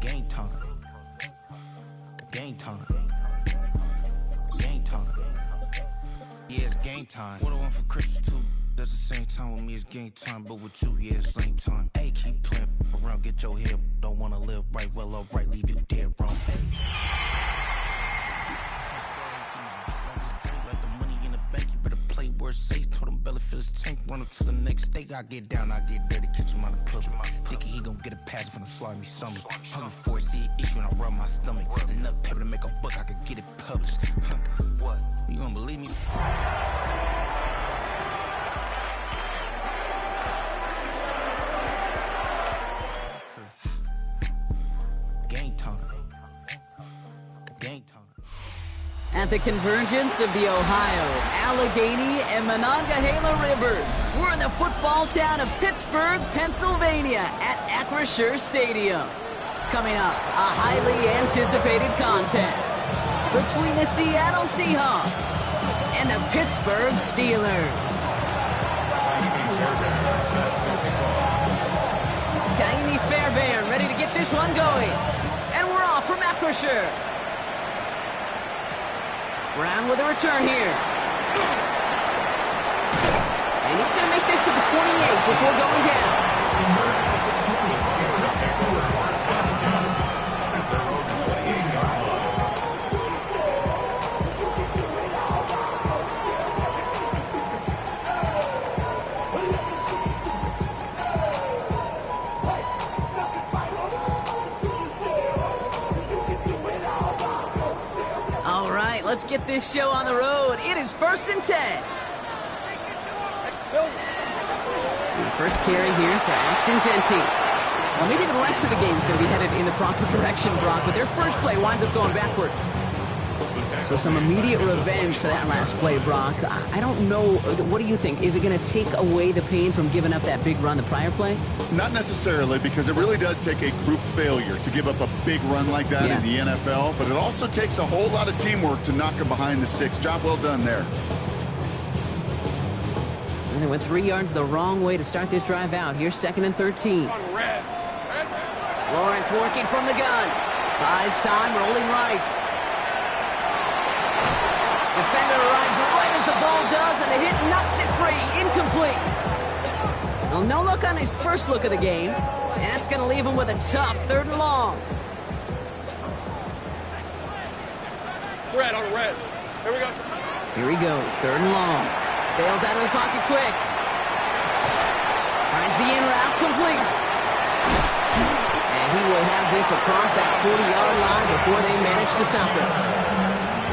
Game time. Game time. Game time. Yeah, it's game time. What I want for Christmas too. At the same time with me, it's game time. But with you, yeah, it's same time. Hey, keep playing around, get your head. Don't wanna live right, well, alright, leave you dead wrong. Hey. Like the money in the bank, you better play where it's safe. Told him Bella fill his tank, run up to the next state. I get down, I get dirty, catch him on the public. Thinking he gon' get a pass from the slimy stomach. Hungry for it, see an issue and I rub my stomach. Enough paper to make a book, I could get it published. What? You don't believe me? Game time. Game time. At the convergence of the Ohio, Allegheny, and Monongahela Rivers, we're in the football town of Pittsburgh, Pennsylvania at Acrisure Stadium. Coming up, a highly anticipated contest between the Seattle Seahawks and the Pittsburgh Steelers. Kaimi Fairbairn ready to get this one going. And we're off from Acrisure. Brown with a return here. And he's going to make this to the 28 before going down. All right, let's get this show on the road. It is 1st and 10. And first carry here for Ashton Genty. Well, maybe the rest of the game is going to be headed in the proper direction, Brock, but their first play winds up going backwards. So some immediate revenge for that last play, Brock. I don't know. What do you think? Is it going to take away the pain from giving up that big run the prior play? Not necessarily, because it really does take a group failure to give up a big run like that in the NFL, but it also takes a whole lot of teamwork to knock him behind the sticks. Job well done there. And they went 3 yards the wrong way to start this drive out. Here's 2nd and 13. Lawrence working from the gun. Buys time, rolling right. Defender arrives right as the ball does, and the hit knocks it free. Incomplete. Well, no look on his first look of the game, and that's going to leave him with a tough 3rd and long. Red on red. Here we go. Here he goes, 3rd and long. Bails out of the pocket quick. Finds the in route, complete. And he will have this across that 40-yard line before they manage to stop him.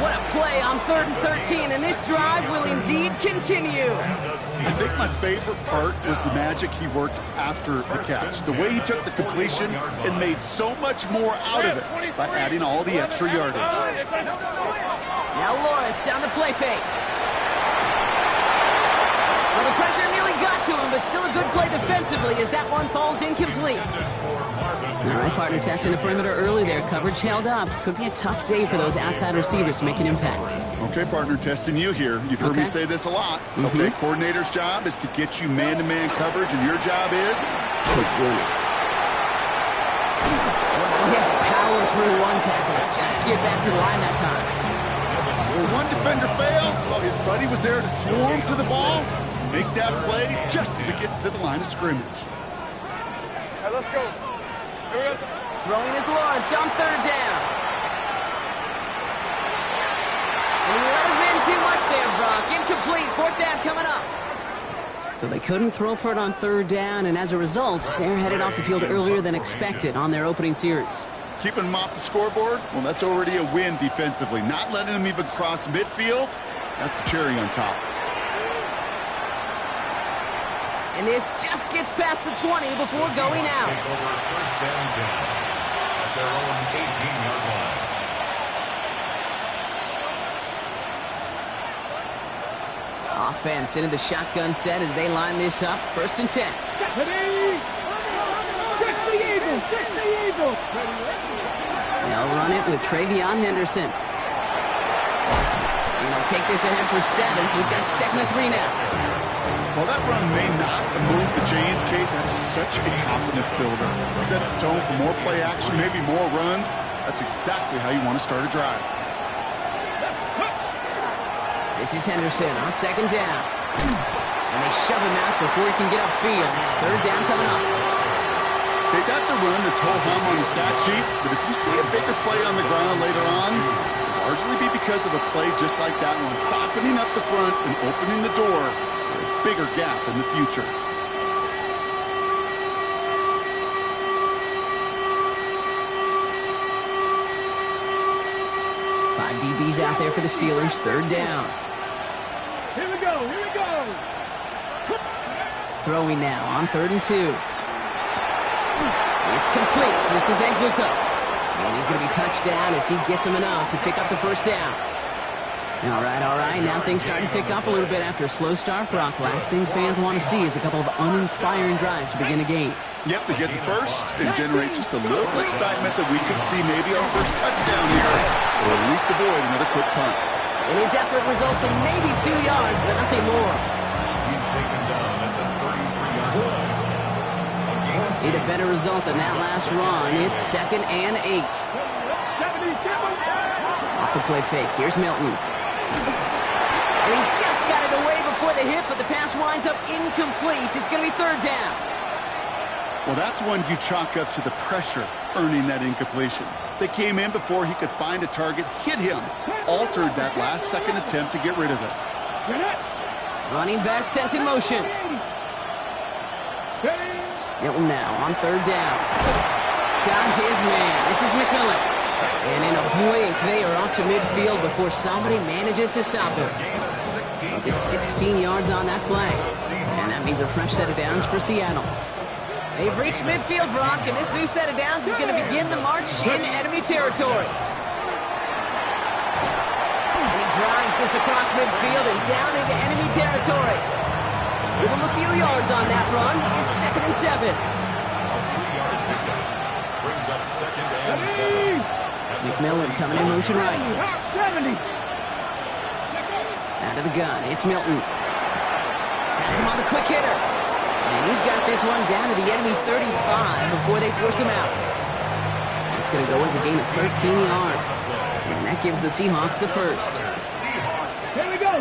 What a play on 3rd and 13, and this drive will indeed continue. I think my favorite part was the magic he worked after the catch. The way he took the completion and made so much more out of it by adding all the extra yardage. Now Lawrence on the play fake. Well, the pressure nearly got to him, but still a good play defensively as that one falls incomplete. All right, partner, testing the perimeter early there. Coverage held up. Could be a tough day for those outside receivers to make an impact. Okay, partner, testing you here. You've heard me say this a lot. Okay, coordinator's job is to get you man-to-man coverage, and your job is to win it. He had to power through one tackle just to get back to the line that time. When one defender failed, well, his buddy was there to swarm to the ball, make that play just as it gets to the line of scrimmage. All right, let's go. Here we go. Throwing is Lawrence on 3rd down. And he let his man too much there, Brock. Incomplete. 4th down coming up. So they couldn't throw for it on 3rd down, and as a result, they're headed off the field earlier than expected on their opening series. Keeping them off the scoreboard, well, that's already a win defensively. Not letting them even cross midfield, that's the cherry on top. And this just gets past the 20 before going out. Over 1st and 10 at their own 18-yard line. Offense into the shotgun set as they line this up. 1st and 10. They'll run it with Travion Henderson. And they'll take this ahead for 7. We've got 2nd and 3 now. While that run may not move the chains, Kate, that is such a confidence builder. Sets the tone for more play action, maybe more runs. That's exactly how you want to start a drive. This is Henderson on second down. And they shove him out before he can get upfield. Third down coming up. Kate, that's a run that's ho-hum on the stat sheet, but if you see a bigger play on the ground later on, it'll largely be because of a play just like that one, softening up the front and opening the door for a bigger gap in the future. Five DBs out there for the Steelers. Third down. Here we go. Here we go. Throwing now on 3rd and 2. It's complete. This is Egbuka. And he's going to be touched down as he gets him enough to pick up the first down. All right. Now things starting to pick up a little bit after a slow start, Brock. Last things fans want to see is a couple of uninspiring drives to begin a game. Yep, they get the first and generate just a little excitement that we could see maybe our first touchdown here, or at least avoid another quick punt. And his effort results in maybe 2 yards, but nothing more. He's taken down at the 33-yard line. Need a better result than that last run. It's 2nd and 8. Off the play fake. Here's Milton. And he just got it away before the hit, but the pass winds up incomplete. It's going to be 3rd down. Well, that's one you chalk up to the pressure earning that incompletion. They came in before he could find a target, hit him, altered that last-second attempt to get rid of it. Running back sent in motion. Milton now on 3rd down. Got his man. This is McMillan. And in a blink, they are off to midfield before somebody manages to stop him. It's 16 yards on that play. And that means a fresh set of downs for Seattle. They've reached midfield, Brock, and this new set of downs is going to begin the march in enemy territory. And he drives this across midfield and down into enemy territory. Give him a few yards on that run. It's 2nd and 7. A 3-yard pickup brings up 2nd and 7. McMillan coming in motion right. 70. Out of the gun, it's Milton. Has him on the quick hitter. And he's got this one down to the enemy 35 before they force him out. It's going to go as a gain of 13 yards. And that gives the Seahawks the first. Here we go.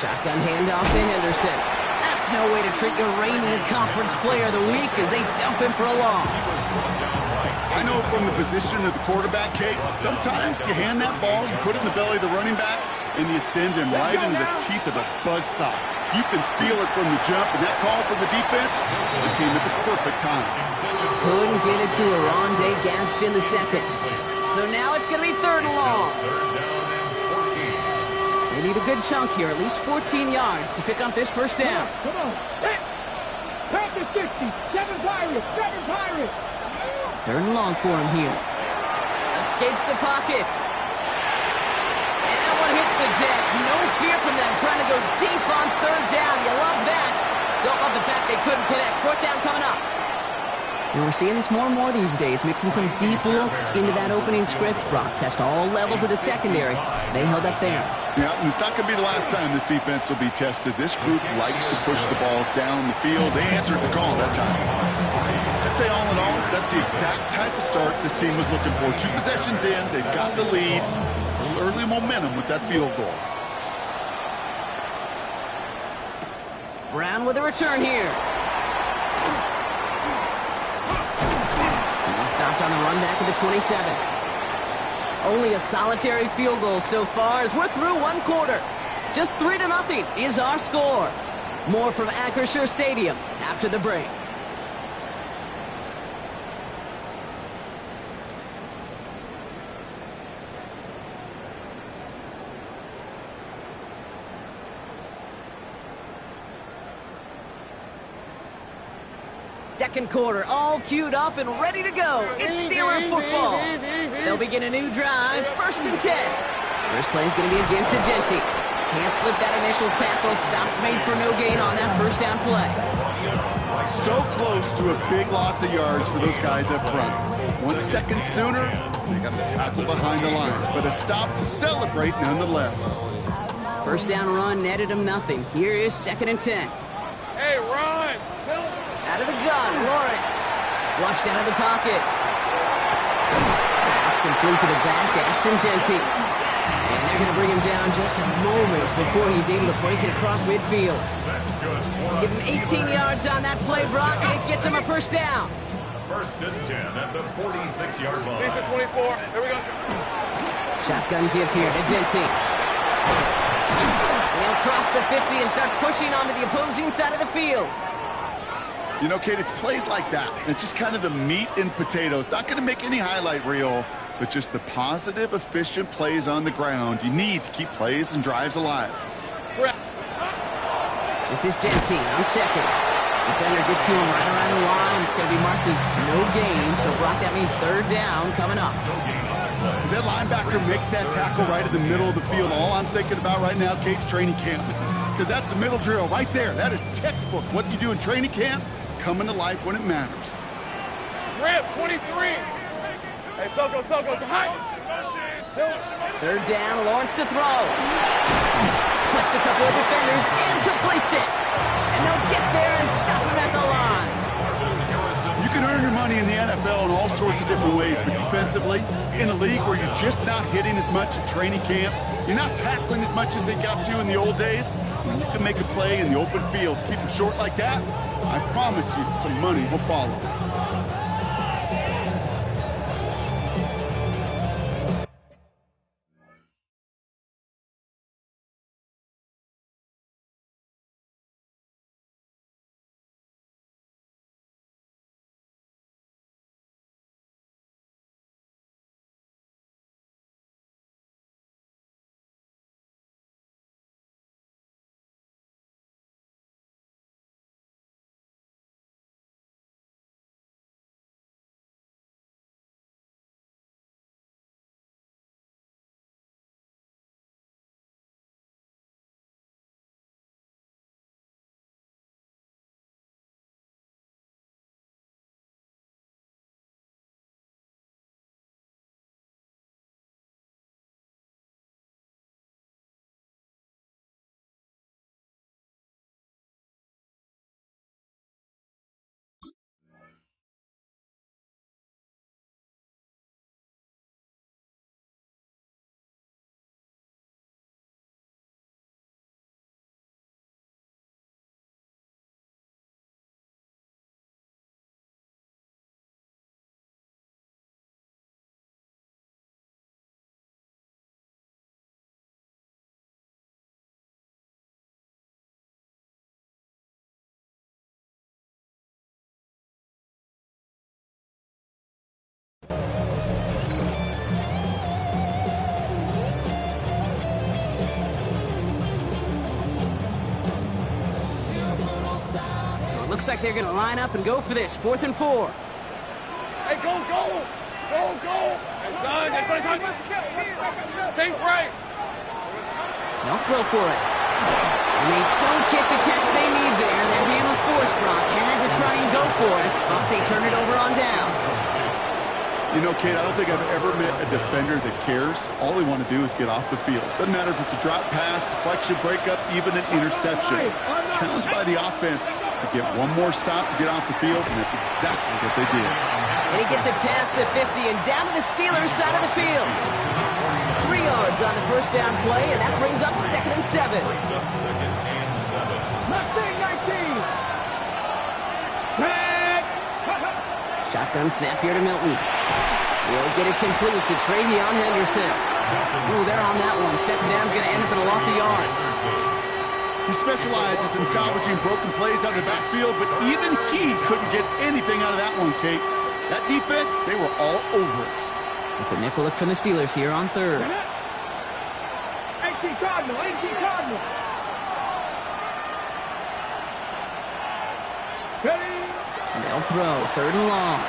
Shotgun handoff to Henderson. That's no way to treat your reigning conference player of the week as they dump him for a loss. I know from the position of the quarterback, Kate, sometimes you hand that ball, you put it in the belly of the running back, and you send him right into the teeth of a buzzsaw. You can feel it from the jump, and that call from the defense, it came at the perfect time. Couldn't get it to Aronde Gadsden II. So now it's going to be 3rd and long. They need a good chunk here, at least 14 yards to pick up this first down. Come on. Practice 60. 7 Pirates. 7 Pirates. 3rd and long for him here. Escapes the pocket. And that one hits the deck. No fear from them trying to go deep on 3rd down. You love that. Don't love the fact they couldn't connect. 4th down coming up. And we're seeing this more and more these days, mixing some deep looks into that opening script. Brock test all levels of the secondary. They held up there. Yeah, and it's not going to be the last time this defense will be tested. This group likes to push the ball down the field. They answered the call that time. I'd say all in all, that's the exact type of start this team was looking for. 2 possessions in, they've got the lead. A little early momentum with that field goal. Brown with a return here. And he stopped on the run back at the 27. Only a solitary field goal so far as we're through 1 quarter. Just 3-0 is our score. More from Acrisure Stadium after the break. Second quarter, all queued up and ready to go. It's Steeler football. They'll begin a new drive, 1st and 10. First play is going to be against Genty. Can't slip that initial tackle. Stops made for no gain on that first down play. So close to a big loss of yards for those guys up front. 1 second sooner, they got a tackle behind the line, but a stop to celebrate nonetheless. First down run netted him nothing. Here is 2nd and 10. Hey, run! Out of the gun, Lawrence. Flushed out of the pocket. That's complete to the back, Ashton Genty. And they're going to bring him down just a moment before he's able to break it across midfield. Give him 18 yards on that play, Brock, and it gets him a first down. First and 10 at the 46-yard line. These are 24. Here we go. Shotgun give here to Genty. They'll cross the 50 and start pushing onto the opposing side of the field. You know, Kate, it's plays like that. It's just kind of the meat and potatoes. Not going to make any highlight reel, but just the positive, efficient plays on the ground you need to keep plays and drives alive. This is Genty on 2nd. Defender gets to him right around the line. It's going to be marked as no gain. So, Brock, that means 3rd down coming up. As that linebacker makes that tackle right in the middle of the field, all I'm thinking about right now, Kate's training camp. Because that's the middle drill right there. That is textbook. What you do in training camp, coming to life when it matters. Rip, 23. Hey, Soko, high. 3rd down, Lawrence to throw. Splits a couple of defenders and completes it. And they'll get there and stop him at the line. You can earn your money in the NFL in all sorts of different ways, but defensively, in a league where you're just not hitting as much at training camp, you're not tackling as much as they got to in the old days, you can make a play in the open field. Keep them short like that, I promise you some money will follow. Looks like they're going to line up and go for this. 4th and 4. Hey, go! Hey, son, think right. They'll throw for it. And they don't get the catch they need there. Their hand was forced, Brock. Had to try and go for it, but they turn it over on downs. You know, Kate, I don't think I've ever met a defender that cares. All they want to do is get off the field. Doesn't matter if it's a drop pass, deflection, breakup, even an interception. Challenged by the offense to get one more stop to get off the field, and that's exactly what they did. And he gets it past the 50 and down to the Steelers' side of the field. 3 yards on the first down play, and that brings up 2nd and 7. Mustang 19. Shotgun snap here to Milton. He'll get it complete to Travion Henderson. Ooh, they're on that one. 2nd down's going to end up in a loss of yards. He specializes in salvaging broken plays out of the backfield, but even he couldn't get anything out of that one, Kate. That defense, they were all over it. It's a nickel look from the Steelers here on 3rd. 18 Cardinal. Steady. They'll throw. 3rd and long.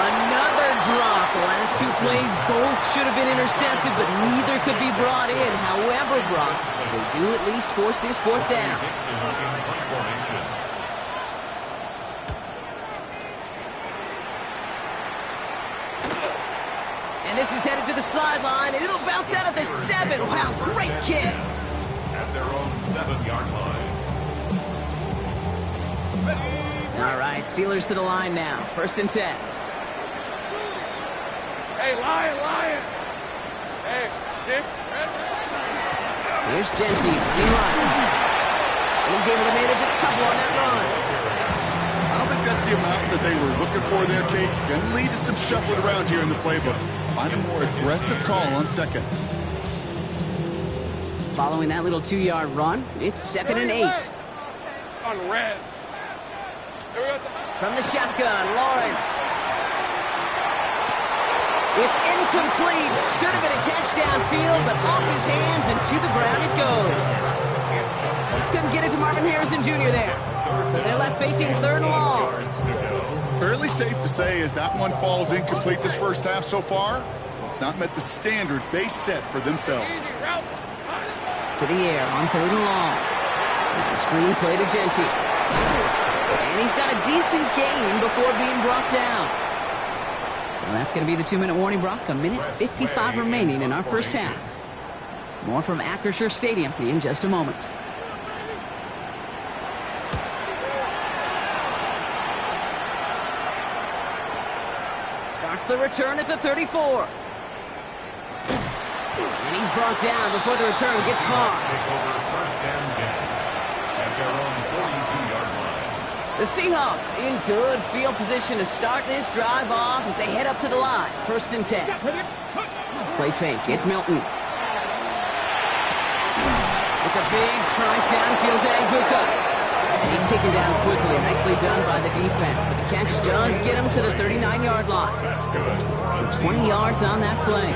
Another drop. The last 2 plays both should have been intercepted, but neither could be brought in. However, Brock, they do at least force this 4th down. And this is headed to the sideline, and it'll bounce out at the 7. Wow, great kick. At their own 7-yard line. All right, Steelers to the line now. 1st and 10. Hey, Lion. Hey, this. Here's Genty running right. And he's able to manage a couple on that run. I don't think that's the amount that they were looking for there, Kate. Going to lead to some shuffling around here in the playbook. Find a more aggressive call on 2nd. Following that little 2-yard run, it's 2nd and 8. On the red. From the shotgun, Lawrence. It's incomplete. Should have been a catch downfield, but off his hands and to the ground it goes. Just couldn't get it to Marvin Harrison Jr. there. So they're left facing 3rd and long. Fairly safe to say as that one falls incomplete this first half so far, it's not met the standard they set for themselves. To the air on 3rd and long. It's a screen play to Genty. And he's got a decent gain before being brought down. So that's going to be the 2-minute warning, Brock. 1:55 remaining in our first half. More from Acrisure Stadium in just a moment. Starts the return at the 34. And he's brought down before the return gets far. Take over 1st and 10 at their own 42-yard line. The Seahawks in good field position to start this drive off as they head up to the line. 1st and 10. Play fake. It's Milton. It's a big strike downfield to Aguka. And he's taken down quickly. Nicely done by the defense. But the catch does get him to the 39-yard line. So 20 yards on that play.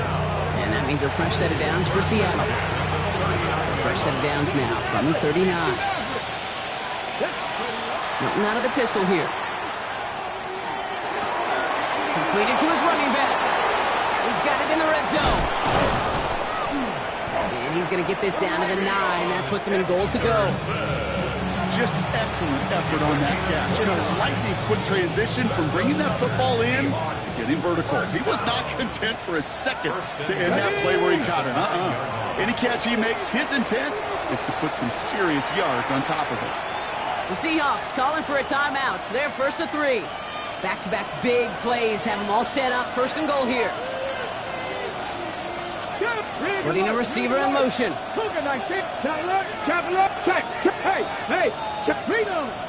And that means a fresh set of downs for Seattle. So a fresh set of downs now from the 39. Milton out of the pistol here. Completed to his running back. He's got it in the red zone. And he's going to get this down to the 9. That puts him in goal to go. Just excellent effort on that catch. In a lightning quick transition from bringing that football in to getting vertical. He was not content for a second to end that play where he caught it. Any catch he makes, his intent is to put some serious yards on top of it. The Seahawks calling for a timeout. So they're 1st and 3. Back-to-back big plays have them all set up. 1st and goal here. Putting a receiver in motion. Hey,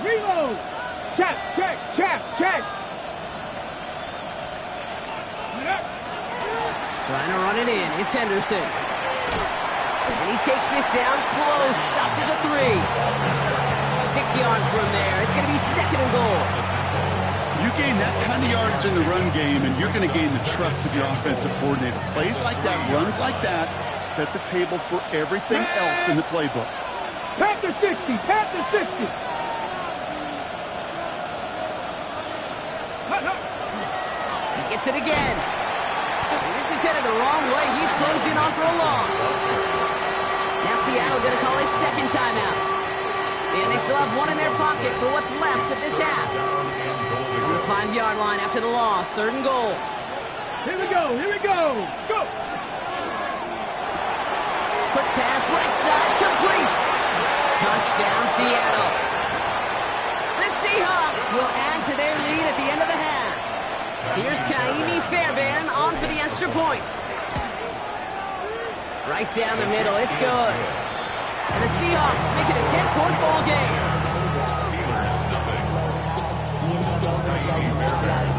reload. Check. Trying to run it in. It's Henderson. And he takes this down close. Shot to the 3. 6 yards from there. It's going to be 2nd and goal. You gain that kind of yardage in the run game, and you're going to gain the trust of your offensive coordinator. Plays like that, runs like that, set the table for everything else in the playbook. Panther 60. He gets it again. And this is headed the wrong way. He's closed in on for a loss. Now Seattle going to call it 2nd timeout. And they still have one in their pocket for what's left of this half. On the 5-yard line after the loss. 3rd and goal. Here we go. Let's go. Quick pass right side. Complete. Touchdown, Seattle. The Seahawks will add to their lead at the end of the half. Here's Kaimi Fairbairn on for the extra point. Right down the middle. It's good. And the Seahawks make it a 10-point ball game.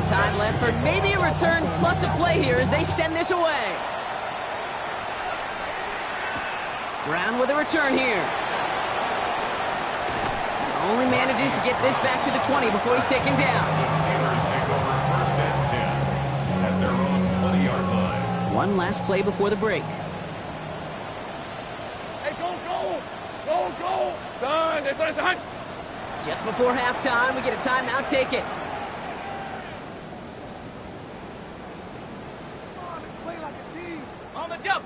Time left for maybe a return plus a play here as they send this away. Brown with a return here. Only manages to get this back to the 20 before he's taken down. The Steelers take over 1st and 10 at their own 20-yard line. One last play before the break. Hey, go. Son. Just before halftime, we get a timeout taken.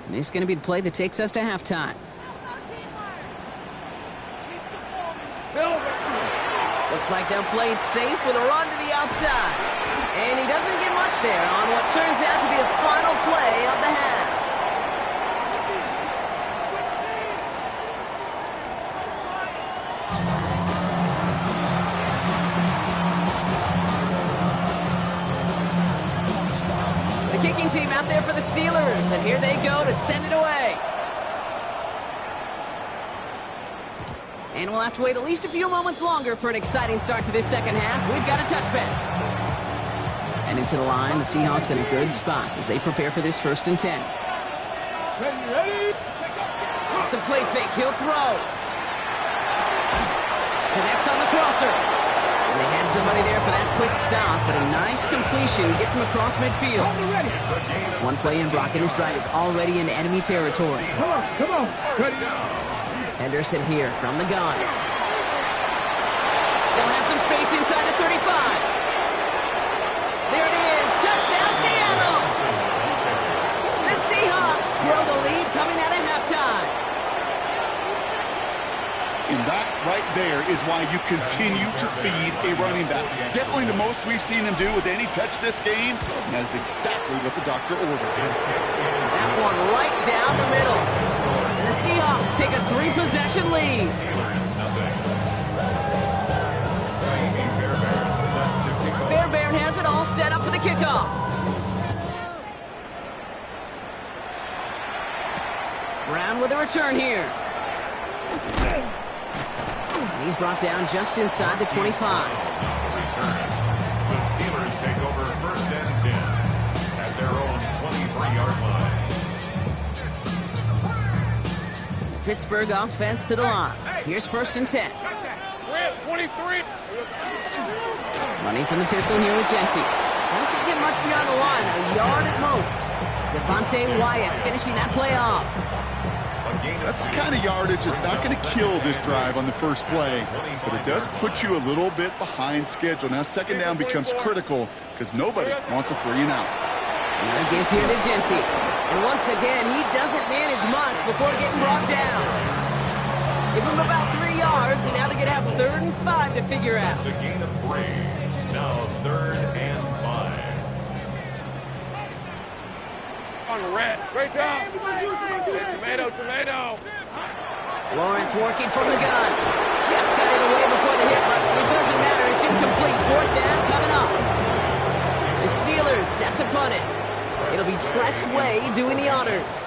This is going to be the play that takes us to halftime. Looks like they'll play it safe with a run to the outside. And he doesn't get much there on what turns out to be the final play kicking team out there for the Steelers, and here they go to send it away. And we'll have to wait at least a few moments longer for an exciting start to this second half. We've got a touchback. And into the line, the Seahawks in a good spot as they prepare for this 1st and 10. Ready? Off the play fake, he'll throw. Connects on the crosser. And they had somebody there for that quick stop, but a nice completion gets him across midfield. One play in, Brock, and his drive is already in enemy territory. Come on. Ready? Henderson here from the gun. Still has some space inside the 35. There it is. Touchdown, Seattle. The Seahawks grow the lead coming out of halftime. And that right there is why you continue to feed a running back. Definitely the most we've seen him do with any touch this game. And that is exactly what the doctor ordered. That one right down the middle. And the Seahawks take a 3-possession lead. Fairbairn has it all set up for the kickoff. Brown with a return here. And he's brought down just inside the 25. Return. The Steelers take over 1st and 10 at their own 23-yard line. Pittsburgh offense to the line. Here's 1st and 10. We're at 23. Running from the pistol here with Jency. Doesn't get much beyond the line, a yard at most. Devontae Wyatt finishing that play off. That's the kind of yardage that's not going to kill this drive on the first play, but it does put you a little bit behind schedule. Now 2nd down becomes critical because nobody wants a 3 and out. Another give here to Jency. And once again, he doesn't manage much before getting brought down. Give him about 3 yards, and now they're going to have 3rd and 5 to figure out. It's a gain of 3. Now 3rd and 5. On the red. Great job. Tomato. Lawrence working from the gun. Just got it away before the hit, but it doesn't matter. It's incomplete. 4th down coming up. The Steelers set to punt it. It'll be Tress Way doing the honors.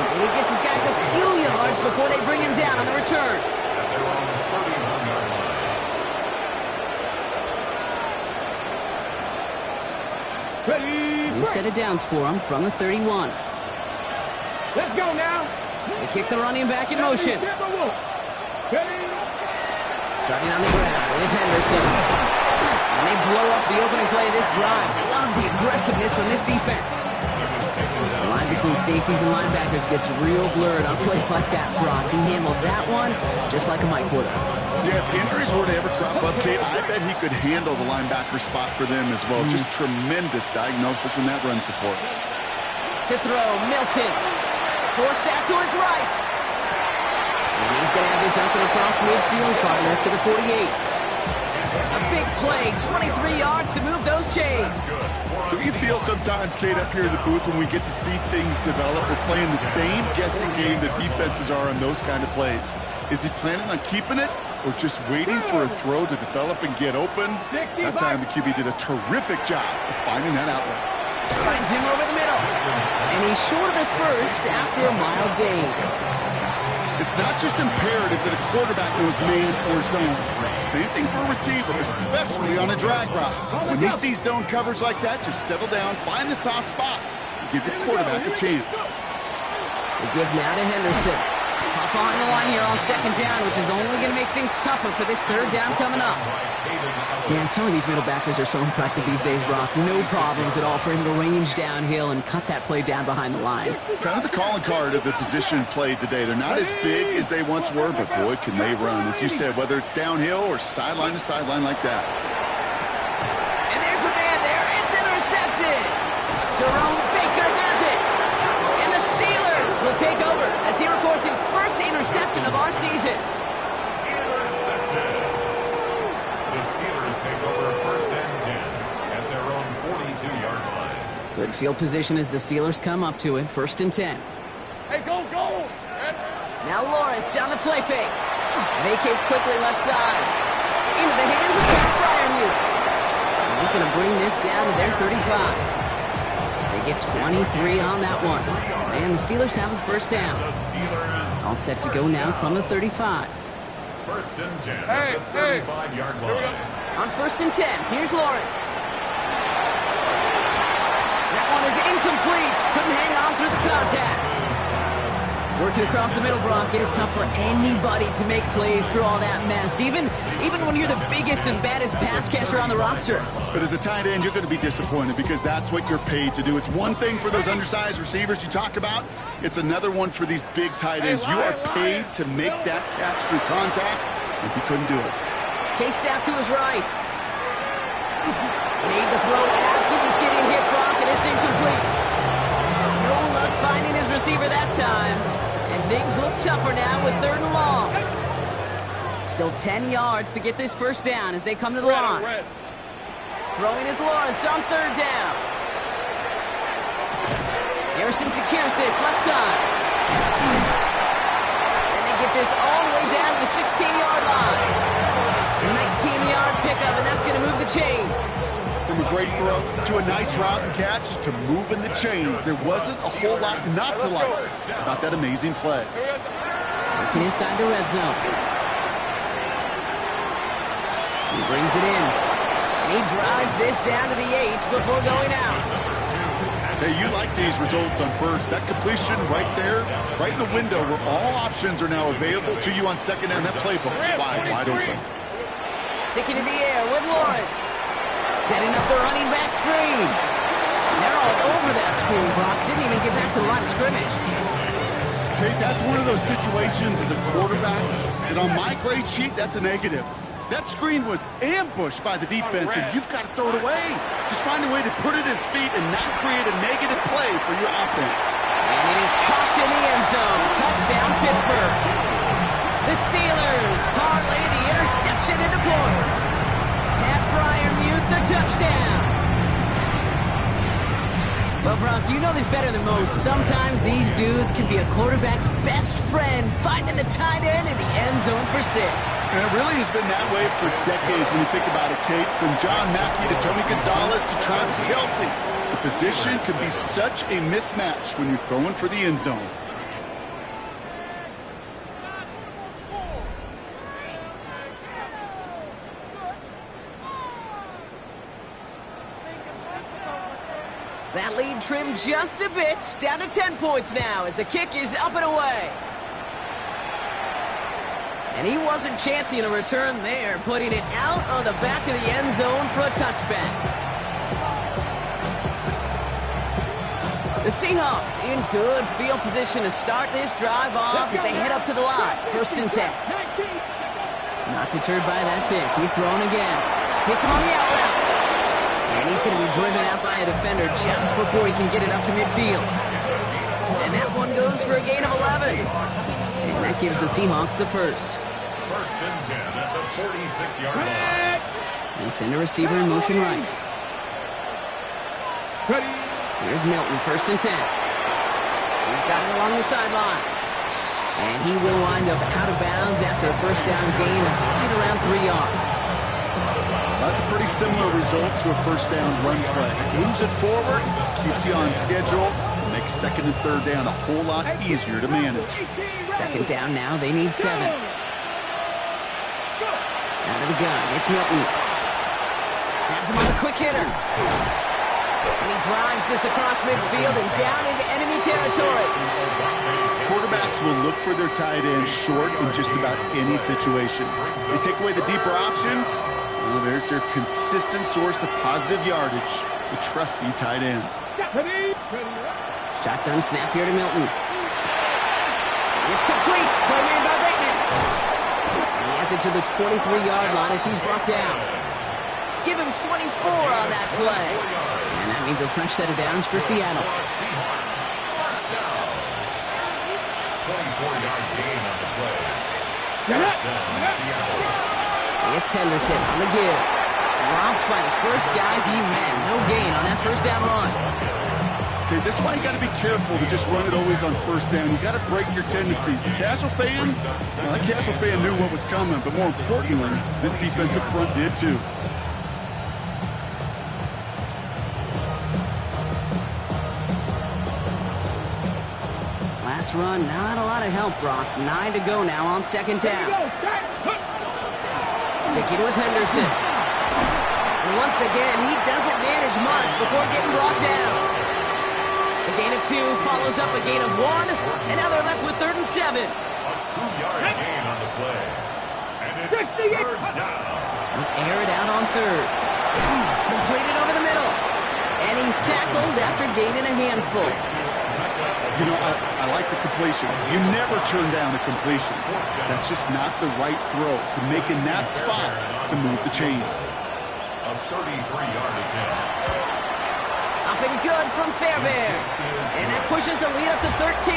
And he gets his guys a few yards before they bring him down on the return. At their own 31-yard line. Ready? New set of downs for him from the 31. Let's go now. They kick the running back in motion. Ready? Starting on the ground with Henderson. And they blow up the opening play of this drive. Love the aggressiveness from this defense. The line between safeties and linebackers gets real blurred on plays like that, Brock. He handles that one just like a Mike would have. Yeah, if injuries were to ever crop up, Kate, I bet he could handle the linebacker spot for them as well. Just tremendous diagnosis in that run support. To throw, Milton. Force that to his right. And he's going to have this open across midfield, partner to the 48. A big play, 23 yards to move those chains. Do you feel sometimes, Kate, up here in the booth when we get to see things develop, we're playing the same guessing game that defenses are on those kind of plays? Is he planning on keeping it or just waiting for a throw to develop and get open? That time the QB did a terrific job of finding that outlet. Finds him over the middle. And he's short of the first after a mild gain. It's not just imperative that a quarterback knows man or zone. Same thing for a receiver, especially on a drag route. When he sees zone coverage like that, just settle down, find the soft spot, and give your quarterback a chance. They give now to Henderson. Hop on the line here on 2nd down, which is only going to make things tougher for this 3rd down coming up. Man, some of these middle backers are so impressive these days, Brock. No problems at all for him to range downhill and cut that play down behind the line. Kind of the calling card of the position played today. They're not as big as they once were, but boy, can they run. As you said, whether it's downhill or sideline to sideline like that. And there's a man there. It's intercepted. Jerome Baker has it. And the Steelers will take over as he records his first interception of our season. Intercepted. The Steelers take over 1st and 10 at their own 42-yard line. Good field position as the Steelers come up to it. 1st and 10. Hey, go. Now Lawrence on the play fake. Vacates quickly left side. Into the hands of Pat Fryermuth. He's going to bring this down to their 35. They get 23 on that one. And the Steelers have a first down. All set to go now from the 35. First and 10 at the 35-yard line. On first and 10, here's Lawrence. That one is incomplete. Couldn't hang on through the contact. Working across the middle, Brock, it is tough for anybody to make plays through all that mess, even when you're the biggest and baddest pass catcher on the roster. But as a tight end, you're going to be disappointed because that's what you're paid to do. It's one thing for those undersized receivers you talk about. It's another one for these big tight ends. You are paid to make that catch through contact, and he couldn't do it. Chased out to his right. Made the throw as he was getting hit, Brock, and it's incomplete. No luck finding his receiver that time. And things look tougher now with 3rd and long. Still 10 yards to get this first down as they come to the line. Throwing is Lawrence on 3rd down. Harrison secures this left side. And they get this all the way down to the 16-yard line. 19-yard pickup, and that's going to move the chains. From a great throw to a nice route and catch to moving the chains. There wasn't a whole lot not to like about that amazing play. Working inside the red zone. He brings it in. And he drives this down to the 8 before going out. Hey, you like these results on first. That completion right there, right in the window where all options are now available to you on second down. That playbook wide open. Sticking in the air with Lawrence. Setting up the running back screen. And they're all over that screen, Brock. Didn't even get back to the line of scrimmage. Okay, that's one of those situations as a quarterback that on my grade sheet, that's a negative. That screen was ambushed by the defense, and you've got to throw it away. Just find a way to put it at his feet and not create a negative play for your offense. And it is caught in the end zone. Touchdown, Pittsburgh. The Steelers parlay the interception into points. Pat Fryermuth, the touchdown. Well, Brock, you know this better than most. Sometimes these dudes can be a quarterback's best friend, finding the tight end in the end zone for 6. And it really has been that way for decades when you think about it, Kate. From John Mackey to Tony Gonzalez to Travis Kelce. The position can be such a mismatch when you're throwing for the end zone. That lead trimmed just a bit, down to 10 points now as the kick is up and away. And he wasn't chancing a return there, putting it out on the back of the end zone for a touchback. The Seahawks in good field position to start this drive off as they head up to the line. 1st and 10. Not deterred by that pick. He's throwing again. Hits him on the out route. And he's going to be driven out by a defender just before he can get it up to midfield. And that one goes for a gain of 11. And that gives the Seahawks the first. 1st and 10 at the 46-yard line. They send a receiver in motion right. Here's Milton, 1st and 10. He's got it along the sideline. And he will wind up out of bounds after a first down gain of right around 3 yards. That's a pretty similar result to a first down run play. Moves it forward, keeps you on schedule, makes 2nd and 3rd down a whole lot easier to manage. 2nd down now, they need 7. Out of the gun, it's Milton. Has him on the quick hitter. And he drives this across midfield and down into enemy territory. Quarterbacks will look for their tight end short in just about any situation. They take away the deeper options. Well, there's their consistent source of positive yardage, the trusty tight end. Shotgun snap here to Milton. It's complete. Play made by Bateman. He has it to the 23-yard line as he's brought down. Give him 24 on that play. And that means a fresh set of downs for Seattle. 24-yard gain on the play. First down, Seattle. It's Henderson on the give. Dropped by the first guy he met. No gain on that first down run. Okay, this is why you got to be careful to just run it always on first down. You got to break your tendencies. The casual fan, well, that casual fan knew what was coming, but more importantly, this defensive front did too. Last run, not a lot of help, Brock. 9 to go now on second down. Sticking with Henderson. And once again, he doesn't manage much before getting brought down. A gain of 2 follows up a gain of 1, and now they're left with 3rd and 7. A 2-yard gain on the play. And it's 3rd down. Air it out on 3rd. Completed over the middle. And he's tackled after gaining a handful. You know, I like the completion. You never turn down a completion. That's just not the right throw to make in that spot to move the chains. A 33-yard attempt. Up and good from Fairbairn. And that pushes the lead up to 13.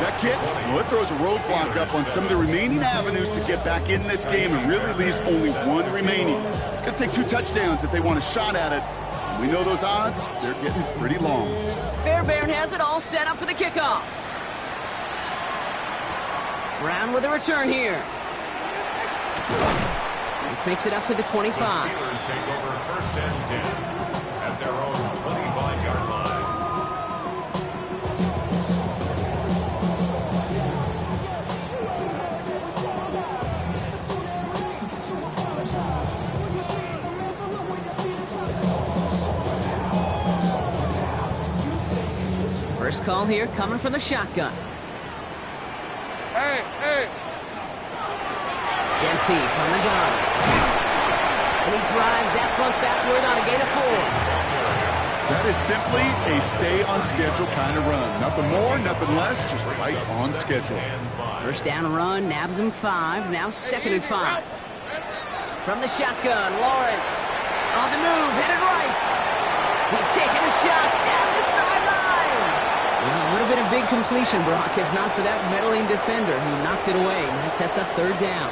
That kick, well, it throws a roadblock up on some of the remaining avenues to get back in this game and really leaves only 1 remaining. It's going to take 2 touchdowns if they want a shot at it. We know those odds, they're getting pretty long. Fairbairn has it all set up for the kickoff. Brown with a return here. This makes it up to the 25. The Steelers take over 1st and 10 at their own 25-yard line. First call here coming from the shotgun. Hey. Genty from the gun. And he drives that front backward on a gain of 4. That is simply a stay-on-schedule kind of run. Nothing more, nothing less, just right on schedule. First down run, nabs him 5, now 2nd and 5. From the shotgun, Lawrence on the move, headed right. He's taking a shot down the sideline. Well, it would have been a big completion, Brock, if not for that meddling defender who knocked it away. That sets up 3rd down.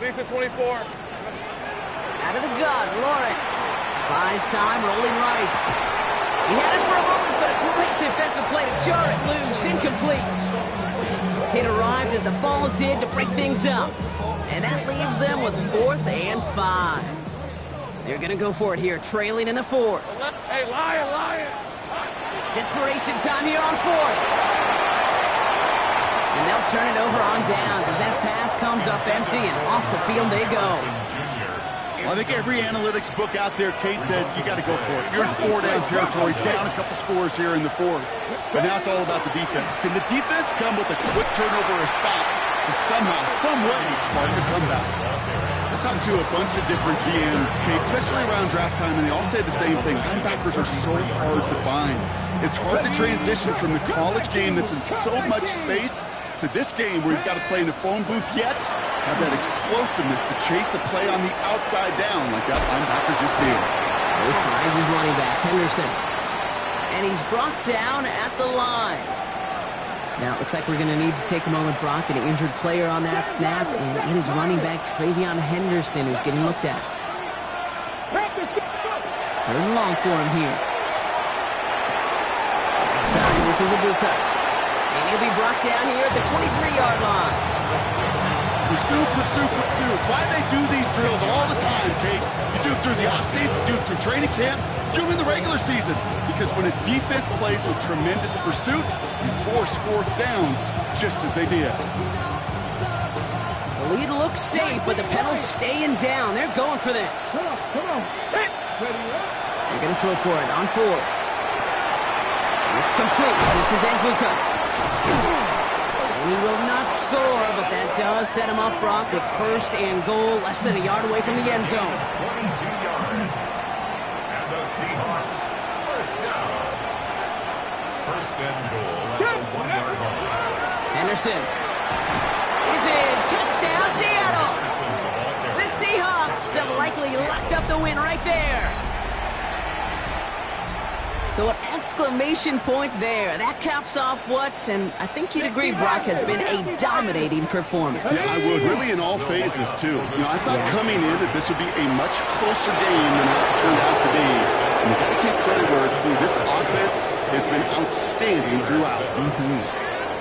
Lisa 24. Out of the gun, Lawrence. Buys time, rolling right. He had it for a moment, but a great defensive play to jar it loose. Incomplete. It arrived as the ball did to break things up. And that leaves them with 4th and 5. They're going to go for it here, trailing in the 4th. Hey, lion. Desperation time here on 4th. And they'll turn it over on downs as that pass comes up empty and off the field they go. Well, I think every analytics book out there, Kate said, you got to go for it. You're in 4-down territory, down a couple scores here in the 4th. But now it's all about the defense. Can the defense come with a quick turnover or stop to somehow, some way, spark a comeback? I talked to a bunch of different GMs, Kate, especially around draft time, and they all say the same thing. Linebackers are so hard to find. It's hard to transition from the college game that's in so much space to this game where you've got to play in a phone booth, yet have that explosiveness to chase a play on the outside down like that linebacker just did. He finds his running back, Henderson. And he's brought down at the line. Now, it looks like we're going to need to take a moment, Brock, an injured player on that snap, and it is running back Travion Henderson who's getting looked at. 3rd and long for him here. Outside, this is a blue cut. And he'll be brought down here at the 23-yard line. Pursue. It's why they do these drills all the time, Kate. You do it through the offseason, do it through training camp, do it in the regular season. Because when a defense plays with tremendous pursuit, you force 4th downs just as they did. The lead looks safe, but the Penals staying down. They're going for this. Come on. They're going to throw for it on 4th. It's complete. This is Angluka. And he will not score, but that does set him up, Brock, with 1st and goal, less than a yard away from the end zone. 22 yards. And the Seahawks, 1st down. 1st and goal at the 1-yard line. Henderson is in. Touchdown, Seattle. The Seahawks have likely locked up the win right there. So an exclamation point there. That caps off what, and I think you'd agree, Brock, has been a dominating performance. Yeah, I would. Really in all phases, too. I thought coming in that this would be a much closer game than it's turned out to be. And you got to give credit where it's due. This offense has been outstanding throughout.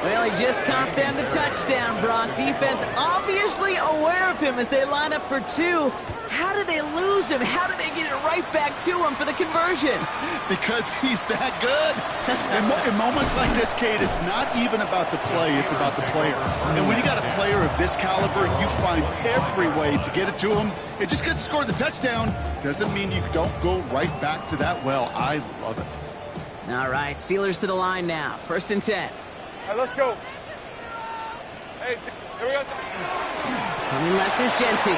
Well, he just caught them the touchdown, Brock. Defense obviously aware of him as they line up for two. How did they lose him? How did they get it right back to him for the conversion? Because he's that good. In moments like this, Kate, it's not even about the play, it's about the player. And when you got a player of this caliber, you find every way to get it to him. And just because he scored the touchdown doesn't mean you don't go right back to that well. I love it. All right, Steelers to the line now. 1st and 10. All right, let's go. Hey, here we go. Coming left is Genty.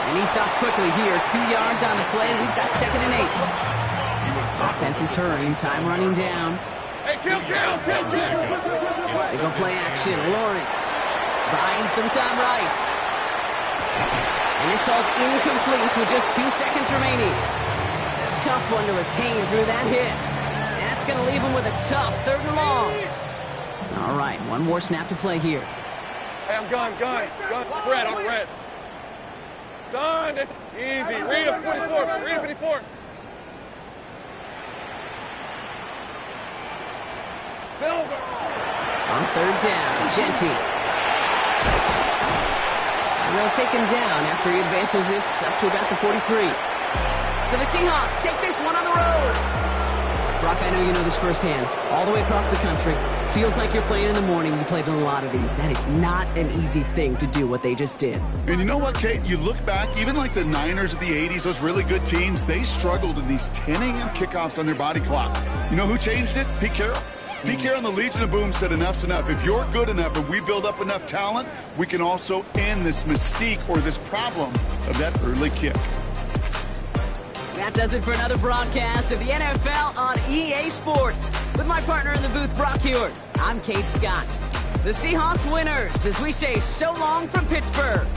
And he stopped quickly here. 2 yards on the play. We've got 2nd and 8. Offense is hurrying. Time running down. Hey, kill. They go play action. Lawrence buying some time right. And this ball's incomplete with just 2 seconds remaining. A tough one to retain through that hit. That's going to leave him with a tough 3rd and long. All right, one more snap to play here. Hey, I'm gun. Red, I'm red. Son, that's easy. Read a 54. Read a 54. Silver. On 3rd down, Genty. And they'll take him down after he advances this up to about the 43. So the Seahawks take this one on the road. Brock, I know you know this firsthand. All the way across the country. Feels like you're playing in the morning. You played in a lot of these. That is not an easy thing to do what they just did. And you know what, Kate? You look back, even like the Niners of the 80s, those really good teams, they struggled in these 10 a.m. kickoffs on their body clock. You know who changed it? Pete Carroll. Pete Carroll and the Legion of Boom said enough's enough. If you're good enough and we build up enough talent, we can also end this mystique or this problem of that early kick. That does it for another broadcast of the NFL on EA Sports. With my partner in the booth, Brock Hewitt, I'm Kate Scott. The Seahawks winners as we say so long from Pittsburgh.